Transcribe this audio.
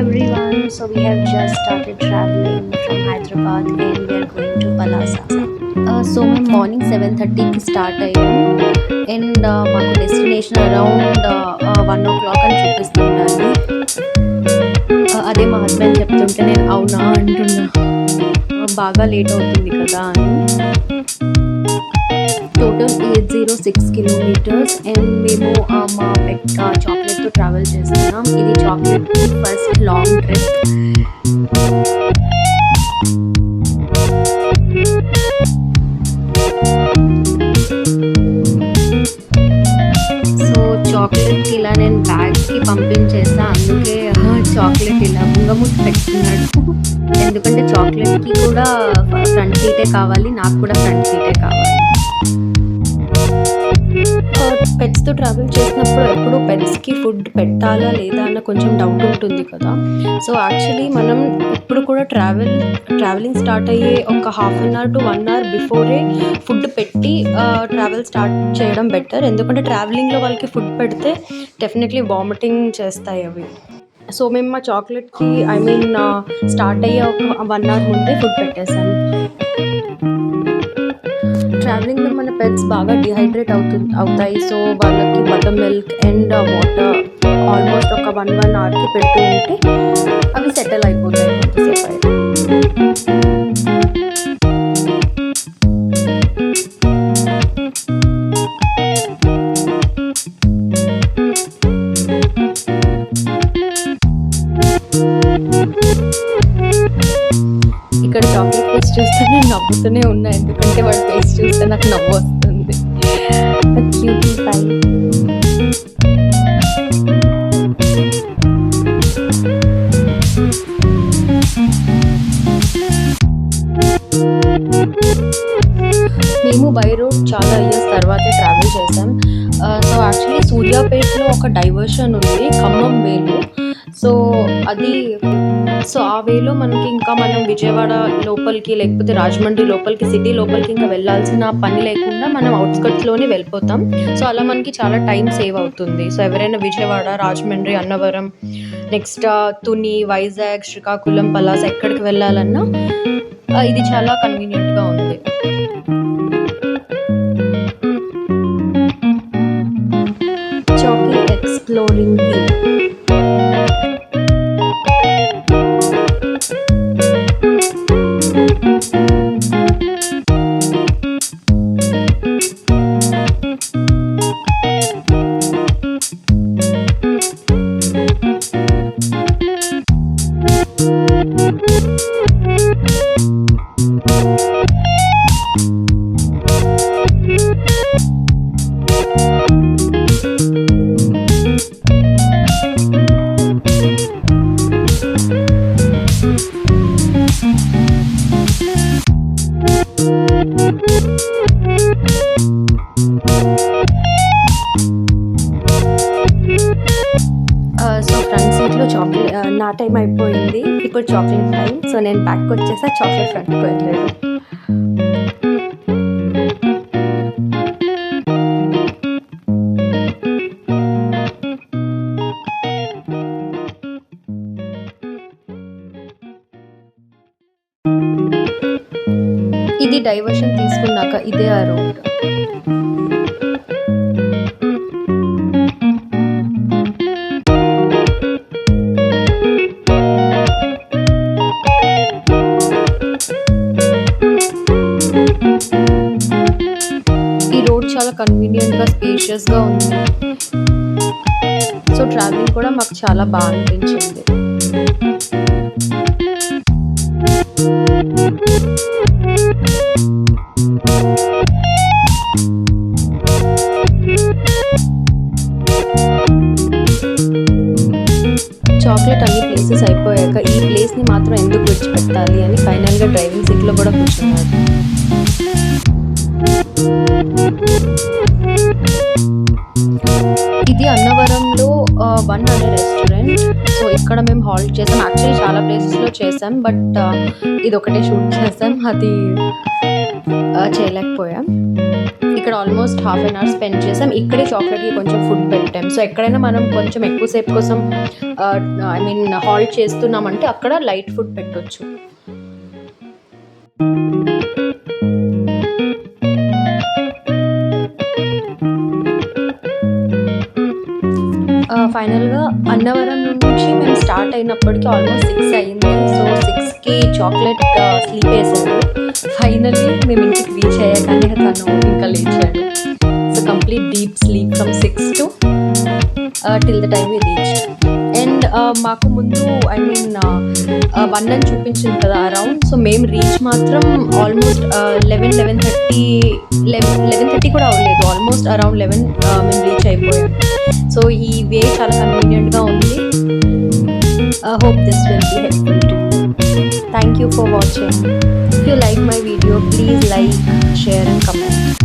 everyone. So we have just started traveling from Hyderabad and we are going to Palasa. So my morning 7:30కి start అయ్యాం and మాకు destination around 1 o'clock అని చూపిస్తుండాలి. అదే మా husband చెప్తుంటే నేను అవునా అంటున్నా. బాగా లేట్ అవుతుంది కదా అని. టోటల్ 806 కిలోమీటర్స్ అండ్ మేము మా పెట్ చాక్లెట్తో ట్రావెల్ చేస్తున్నాం. ఇది chocolate first long trip. So చాక్లెట్కి ఇలా నేను బ్యాగ్కి పంపించేసా, అందుకే చాక్లెట్ ఇలా ముంగముట్టు పెట్టుకున్నాడు. ఎందుకంటే చాక్లెట్కి కూడా ఫ్రంట్ సీటే కావాలి, నాకు కూడా ఫ్రంట్ సీటే కావాలి. పెట్స్తో ట్రావెల్ చేసినప్పుడు ఎప్పుడు పెట్స్కి ఫుడ్ పెట్టాలా లేదా అన్న కొంచెం డౌట్ ఉంటుంది కదా. సో యాక్చువల్లీ మనం ఇప్పుడు కూడా ట్రావెలింగ్ స్టార్ట్ అయ్యే ఒక ½ to 1 hour బిఫోరే ఫుడ్ పెట్టి ట్రావెల్ స్టార్ట్ చేయడం బెటర్. ఎందుకంటే ట్రావెలింగ్లో వాళ్ళకి ఫుడ్ పెడితే డెఫినెట్లీ వామిటింగ్ చేస్తాయి అవి. సో మేము మా చాక్లెట్కి స్టార్ట్ అయ్యే ఒక 1 hour ముందే ఫుడ్ పెట్టేసాము. ట్రావెలింగ్లో మన పెట్స్ బాగా డిహైడ్రేట్ అవుతాయి. సో వాళ్ళకి butter milk and water almost ఒక 1 hourకి పెడుతూ ఉంటే అవి సెటిల్ అయిపోతాయి కొంతసేపు అయితే. ఇక్కడ చాక్లెట్ ఫేస్ చూస్తే నేను నవ్వుతూనే ఉన్నా, ఎందుకంటే వాడి ఫేస్ చూస్తే నాకు నవ్వు వస్తుంది. క్యూటీ పై మేము బై రోడ్ చాలా ఇయర్స్ తర్వాతే ట్రావెల్ చేసాం. సో యాక్చువల్లీ సూర్యాపేటలో ఒక డైవర్షన్ ఉంది ఖమ్మం వేలో. సో ఆ వేలో మనకి ఇంకా మనం విజయవాడ లోపలికి లేకపోతే రాజమండ్రి లోపలికి సిటీ లోపలికి ఇంకా వెళ్ళాల్సిన పని లేకుండా మనం అవుట్స్కట్స్లోనే వెళ్ళిపోతాం. సో అలా మనకి చాలా టైం సేవ్ అవుతుంది. సో ఎవరైనా విజయవాడ, రాజమండ్రి, అన్నవరం, నెక్స్ట్ తుని, వైజాగ్, శ్రీకాకుళం, పలాస ఎక్కడికి వెళ్ళాలన్నా ఇది చాలా కన్వీనియంట్గా ఉంది. Chaki exploring view. So front సీట్లో చాక్లెట్ నా టైం అయిపోయింది, ఇప్పుడు చాక్లెట్ టైం. సో నేను బ్యాక్కి వచ్చేసా, చాక్లెట్ ఫ్రంట్కి వెళ్ళాడు. ఇది డైవర్షన్ తీసుకున్నాక ఇదే ఆ రోడ్. ఈ రోడ్ చాలా కన్వీనియంట్గా స్పేషియస్గా ఉంది. సో ట్రావెలింగ్ కూడా మాకు చాలా బాగా అనిపించింది. చాక్లెట్ అన్ని ప్లేసెస్ అయిపోయాక ఈ ప్లేస్ని మాత్రం ఎందుకు విడిచిపెట్టాలి అని ఫైనల్గా డ్రైవింగ్ సీట్లో కూడా కూర్చున్నాడు. ఇది అన్నవరంలో వన్ అనే రెస్టారెంట్. సో ఇక్కడ మేము హాల్ట్ చేసాం. యాక్చువల్లీ చాలా ప్లేసెస్లో చేసాం, బట్ ఇది ఒకటే షూట్ చేసాం, అది చేయలేకపోయాం. ఇక్కడ almost half an hour spend చేసాం. ఇక్కడే చాక్లెట్‌కి కొంచెం ఫుడ్ పెట్టాం. సో, ఎక్కడైనా మనం కొంచెం ఎక్కువ సేపు కోసం ఐ మీన్ హాల్ట్ చేస్తున్నామంటే అక్కడ లైట్ ఫుడ్ పెట్టొచ్చు. ఫైనల్‌గా అన్నవరం నుంచి మేము స్టార్ట్ అయినప్పటికి ఆల్మోస్ట్ 6 అయింది. సో, 6కి చాక్లెట్ స్లీప్ ఏసాడు. ఫైనల్లీ మేము ఇంటికి రీచ్ అయ్యాకనే తను ఇంకా లేచాడు. So, complete deep sleep from 6 to till the time we reached. And మాకు ముందు ఐ మీన్ 1 అని చూపించింది కదా అరౌండ్. సో, మేము రీచ్ మాత్రం ఆల్మోస్ట్ 11:30 కూడా అవ్వలేదు. ఆల్మోస్ట్ అరౌండ్ 11 మేము రీచ్ అయిపోయాం. సో, ఈ వే చాలా కన్వీనియంట్‌గా ఉంది. Hope this will be helpful too. Thank you for watching. If you like my video, please like, share and comment.